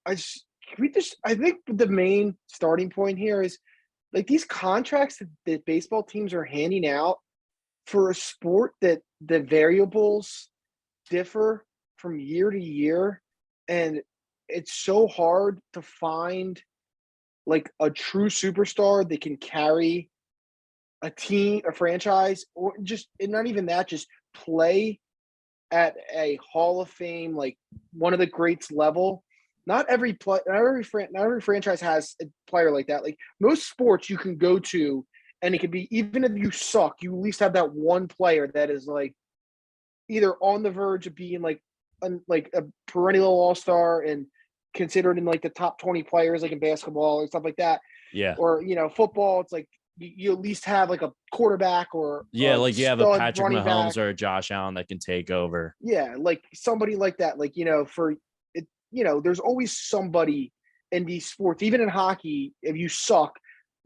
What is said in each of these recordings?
I think the main starting point here is like these contracts that baseball teams are handing out for a sport that the variables differ from year to year, and it's so hard to find like a true superstar that can carry a team, a franchise, or just and not even that, just play at a Hall of Fame, like one of the greats level. Not every franchise has a player like that. Like most sports, you can go to, and it could be even if you suck, you at least have that one player that is like either on the verge of being like a perennial all star and considered in like the top 20 players, like in basketball or stuff like that, Yeah. or football. It's like you at least have like a quarterback or Yeah, a like you have a stud Patrick running Mahomes back. or a Josh Allen that can take over. Yeah, like somebody like that. Like for it, there's always somebody in these sports. Even in hockey, if you suck,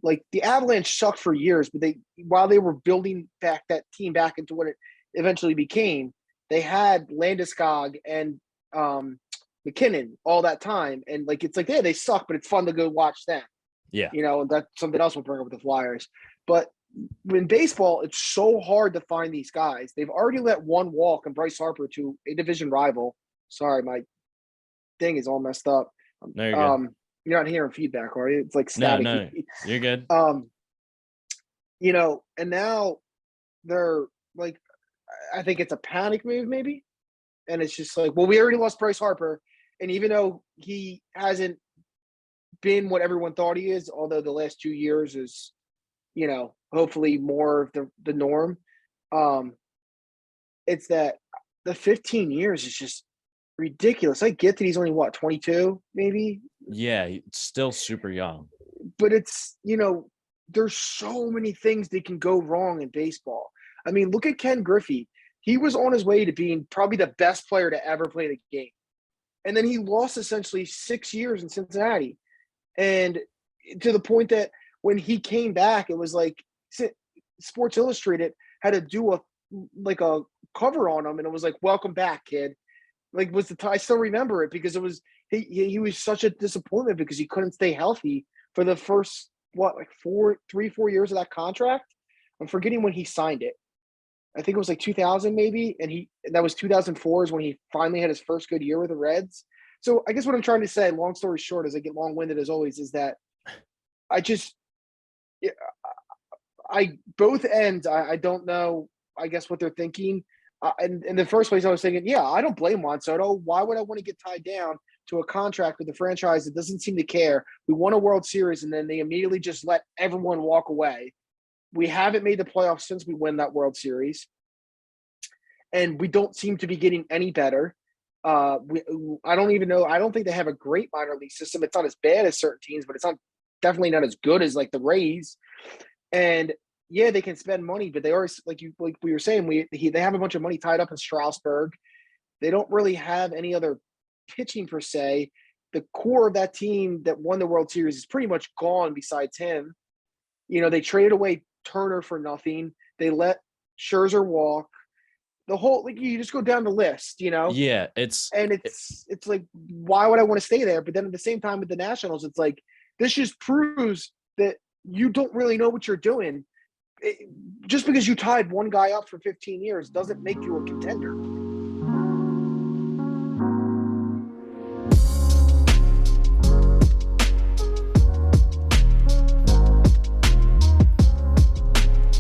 like the Avalanche sucked for years, but while they were building back that team back into what it eventually became, they had Landeskog and McKinnon all that time, and like it's like yeah, they suck, but it's fun to go watch them. Yeah. And that's something else we'll bring up with the Flyers. But in baseball, it's so hard to find these guys. They've already let one walk and Bryce Harper to a division rival. Sorry, my thing is all messed up. No, you're good. You're not hearing feedback, are you? It's like No, staticky. no, you're good. And now they're like, I think it's a panic move, maybe. And it's just like, well, we already lost Bryce Harper. And even though he hasn't been what everyone thought he is, although the last 2 years is, hopefully more of the norm. It's that the 15 years is just ridiculous. I get that he's only 22, maybe, Yeah, it's still super young. but it's there's so many things that can go wrong in baseball. I mean, look at Ken Griffey. He was on his way to being probably the best player to ever play the game, and then he lost essentially 6 years in Cincinnati, and to the point that when he came back, it was like Sports Illustrated had to do a cover on him, and it was like, "Welcome back, kid." Like I still remember it because it was he was such a disappointment because he couldn't stay healthy for the first 4 years of that contract. I'm forgetting when he signed it. I think it was like 2000 maybe, and that was 2004 is when he finally had his first good year with the Reds. So I guess what I'm trying to say, long story short, as I get long-winded as always, is that I both ends. I don't know. I guess what they're thinking. And in the first place, I was thinking, yeah, I don't blame Juan Soto. Why would I want to get tied down to a contract with a franchise that doesn't seem to care? We won a World Series, and then they immediately just let everyone walk away. We haven't made the playoffs since we won that World Series, and we don't seem to be getting any better. I don't even know. I don't think they have a great minor league system. It's not as bad as certain teams, but it's definitely not as good as like the Rays. And yeah, they can spend money, but they always like we were saying, they have a bunch of money tied up in Strasburg. They don't really have any other pitching per se. The core of that team that won the World Series is pretty much gone besides him. They traded away Turner for nothing. They let Scherzer walk. The whole you just go down the list, Yeah, it's like, why would I want to stay there? But then at the same time with the Nationals, it's like this just proves that you don't really know what you're doing. Just because you tied one guy up for 15 years doesn't make you a contender.